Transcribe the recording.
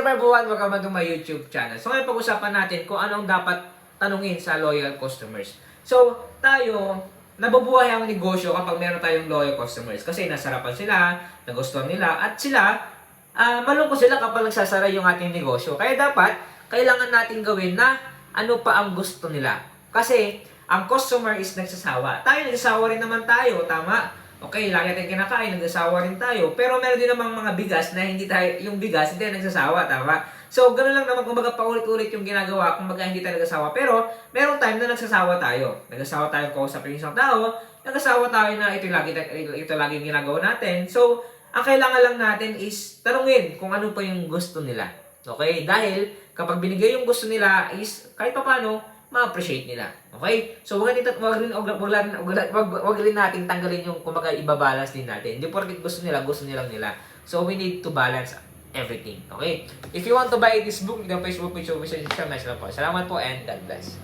Everyone, welcome back to my YouTube channel. So ngayon pag-usapan natin kung anong dapat tanungin sa loyal customers. So tayo, nabubuhay ang negosyo kapag meron tayong loyal customers. Kasi nasarapan sila, nagustuhan nila, at sila, malungkot sila kapag nagsasara yung ating negosyo. Kaya dapat, kailangan natin gawin na ano pa ang gusto nila. Kasi ang customer is nagsasawa. Tayo, nagsasawa rin naman tayo, tama? Okay, lagi tayong kinakain, nagsasawa rin tayo. Pero meron din namang mga bigas na hindi tayo, yung bigas hindi tayo nagsasawa, tama? So, ganoon lang naman, kumbaga paulit-ulit yung ginagawa, kumbaga hindi tayo nagsasawa. Pero, meron time na nagsasawa tayo. Nagsasawa tayo kausapin yung isang tao, nagsasawa tayo na ito lagi yung ginagawa natin. So, ang kailangan lang natin is tanungin kung ano pa yung gusto nila. Okay? Dahil, kapag binigay yung gusto nila is, kahit pa paano, ma-appreciate nila. Okay? So, wag rin natin tanggalin yung, kumbaga, ibabalance din natin. Hindi porket gusto nilang nila. So, we need to balance everything. Okay? If you want to buy this book, the Facebook page, share message lang po. Salamat po and God bless.